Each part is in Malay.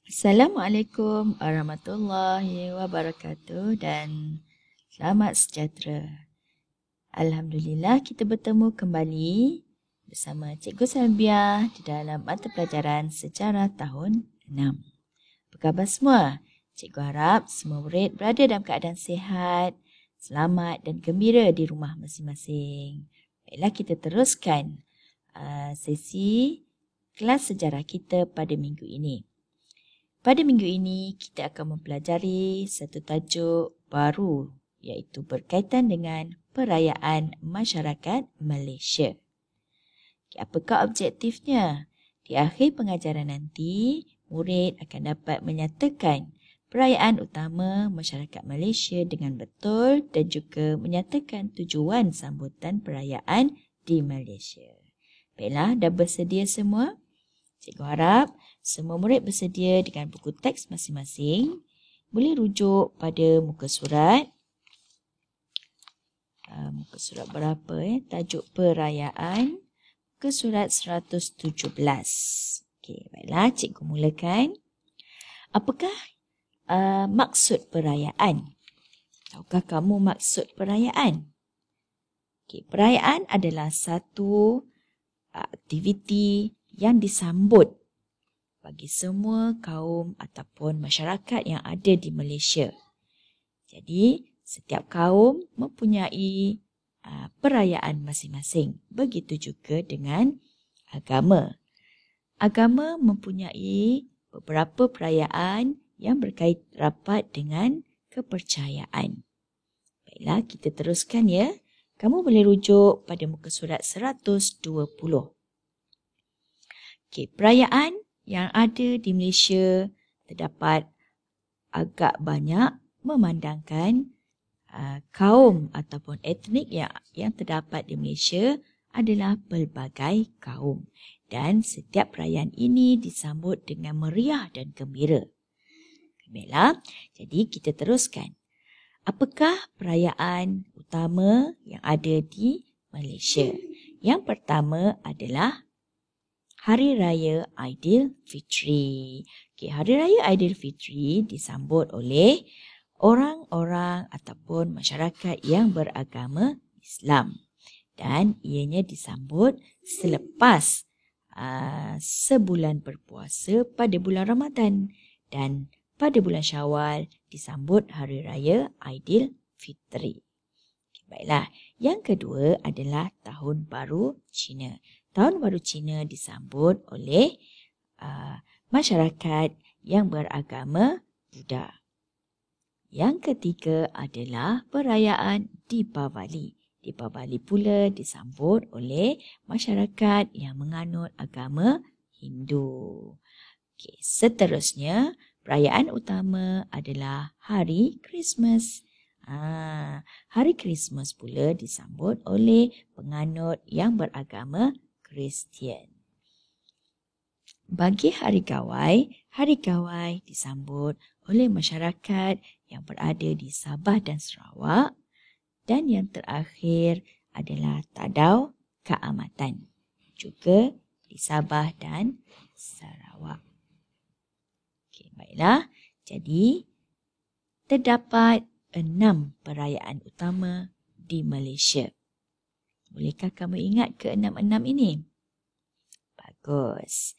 Assalamualaikum warahmatullahi wabarakatuh dan selamat sejahtera. Alhamdulillah kita bertemu kembali bersama Cikgu Salbiah di dalam mata pelajaran sejarah tahun 6. Apa khabar semua? Cikgu harap semua murid berada dalam keadaan sihat, selamat dan gembira di rumah masing-masing. Baiklah kita teruskan sesi kelas sejarah kita pada minggu ini. Pada minggu ini, kita akan mempelajari satu tajuk baru iaitu berkaitan dengan perayaan masyarakat Malaysia. Apakah objektifnya? Di akhir pengajaran nanti, murid akan dapat menyatakan perayaan utama masyarakat Malaysia dengan betul dan juga menyatakan tujuan sambutan perayaan di Malaysia. Baiklah, dah bersedia semua? Cikgu harap semua murid bersedia dengan buku teks masing-masing. Boleh rujuk pada muka surat. Muka surat berapa? Tajuk perayaan. Muka surat 117. Okey, baiklah cikgu mulakan. Apakah maksud perayaan? Tahukah kamu maksud perayaan? Okey, perayaan adalah satu aktiviti yang disambut bagi semua kaum ataupun masyarakat yang ada di Malaysia. Jadi, setiap kaum mempunyai perayaan masing-masing. Begitu juga dengan agama. Agama mempunyai beberapa perayaan yang berkait rapat dengan kepercayaan. Baiklah, kita teruskan ya. Kamu boleh rujuk pada muka surat 120. Okey, perayaan yang ada di Malaysia terdapat agak banyak memandangkan kaum ataupun etnik yang terdapat di Malaysia adalah pelbagai kaum dan setiap perayaan ini disambut dengan meriah dan gembira. Baiklah, jadi kita teruskan. Apakah perayaan utama yang ada di Malaysia? Yang pertama adalah Hari Raya Aidilfitri. Okay, Hari Raya Aidilfitri disambut oleh orang-orang ataupun masyarakat yang beragama Islam. Dan ianya disambut selepas sebulan berpuasa pada bulan Ramadan. Dan pada bulan Syawal disambut Hari Raya Aidilfitri. Okay, baiklah, yang kedua adalah Tahun Baru Cina. Tahun Baru Cina disambut oleh masyarakat yang beragama Buddha. Yang ketiga adalah perayaan Deepavali. Deepavali pula disambut oleh masyarakat yang menganut agama Hindu. Okay, seterusnya, perayaan utama adalah Hari Krismas. Hari Krismas pula disambut oleh penganut yang beragama Kristian. Bagi Hari Gawai disambut oleh masyarakat yang berada di Sabah dan Sarawak. Dan yang terakhir adalah Tadau Keamatan, juga di Sabah dan Sarawak. Okey, baiklah. Jadi, terdapat 6 perayaan utama di Malaysia. Bolehkah kamu ingat ke-6 ini? Bagus.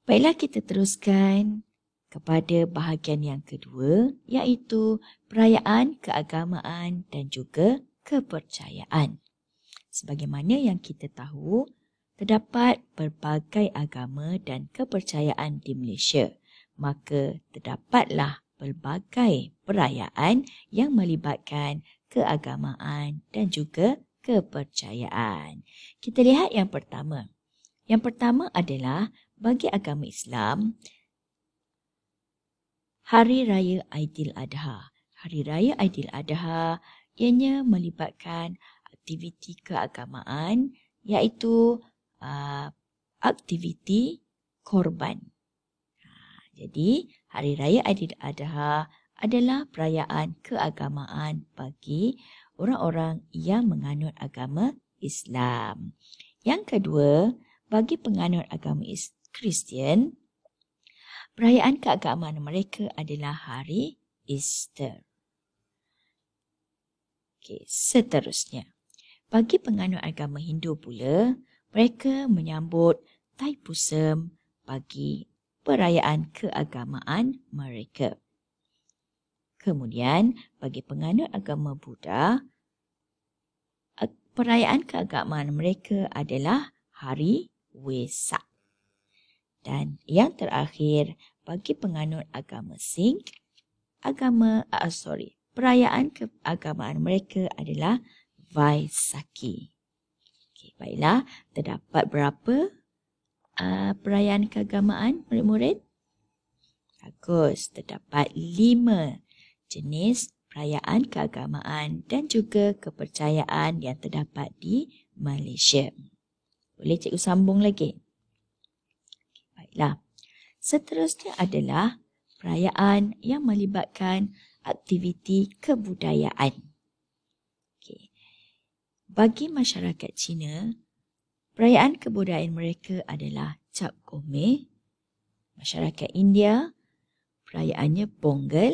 Baiklah kita teruskan kepada bahagian yang kedua, iaitu perayaan keagamaan dan juga kepercayaan. Sebagaimana yang kita tahu, terdapat berbagai agama dan kepercayaan di Malaysia. Maka terdapatlah pelbagai perayaan yang melibatkan keagamaan dan juga kepercayaan. Kita lihat yang pertama. Yang pertama adalah bagi agama Islam, Hari Raya Aidiladha. Hari Raya Aidiladha ianya melibatkan aktiviti keagamaan iaitu aktiviti korban. Jadi, Hari Raya Aidiladha adalah perayaan keagamaan bagi orang-orang yang menganut agama Islam. Yang kedua, bagi penganut agama Kristian, Perayaan keagamaan mereka adalah hari Easter. Okey, seterusnya. Bagi penganut agama Hindu pula, mereka menyambut Thaipusam bagi perayaan keagamaan mereka. Kemudian, bagi penganut agama Buddha, perayaan keagamaan mereka adalah hari Wesak. Dan yang terakhir, bagi penganut agama Sikh, perayaan keagamaan mereka adalah Vaisakhi. Okey, baiklah, terdapat berapa perayaan keagamaan murid-murid? Bagus, terdapat 5 jenis perayaan keagamaan dan juga kepercayaan yang terdapat di Malaysia. Boleh cikgu sambung lagi? Okey, baiklah. Seterusnya adalah perayaan yang melibatkan aktiviti kebudayaan. Bagi masyarakat Cina, perayaan kebudayaan mereka adalah Cap Gomeh. Masyarakat India, perayaannya Pongal.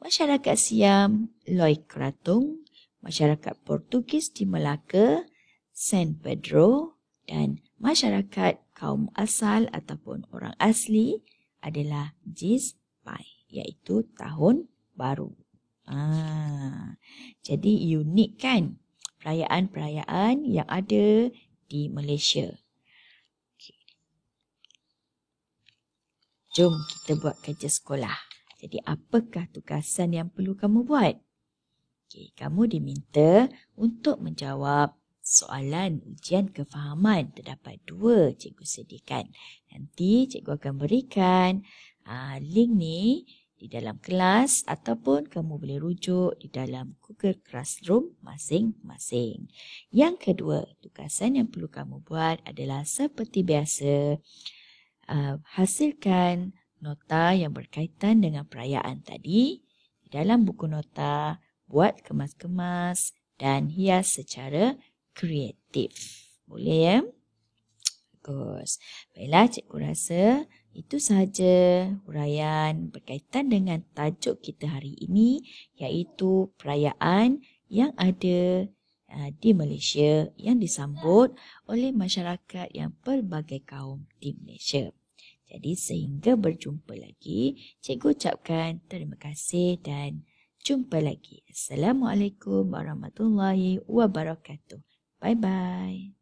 Masyarakat Siam, Loy Krathong. Masyarakat Portugis di Melaka, San Pedro. Dan masyarakat kaum asal ataupun orang asli adalah Jis Pai, iaitu Tahun Baru. Jadi unik kan? Perayaan-perayaan yang ada di Malaysia. Okay. Jom kita buat kerja sekolah. Jadi apakah tugasan yang perlu kamu buat? Okay, kamu diminta untuk menjawab soalan ujian kefahaman. Terdapat 2 cikgu sediakan. Nanti cikgu akan berikan link ni di dalam kelas ataupun kamu boleh rujuk di dalam Google Classroom masing-masing. Yang kedua, tugasan yang perlu kamu buat adalah seperti biasa, hasilkan nota yang berkaitan dengan perayaan tadi. Di dalam buku nota, buat kemas-kemas dan hias secara kreatif. Boleh ya? Bagus. Baiklah, cikgu rasa itu sahaja huraian berkaitan dengan tajuk kita hari ini, iaitu perayaan yang ada di Malaysia yang disambut oleh masyarakat yang pelbagai kaum di Malaysia. Jadi sehingga berjumpa lagi, cikgu ucapkan terima kasih dan jumpa lagi. Assalamualaikum warahmatullahi wabarakatuh. Bye-bye.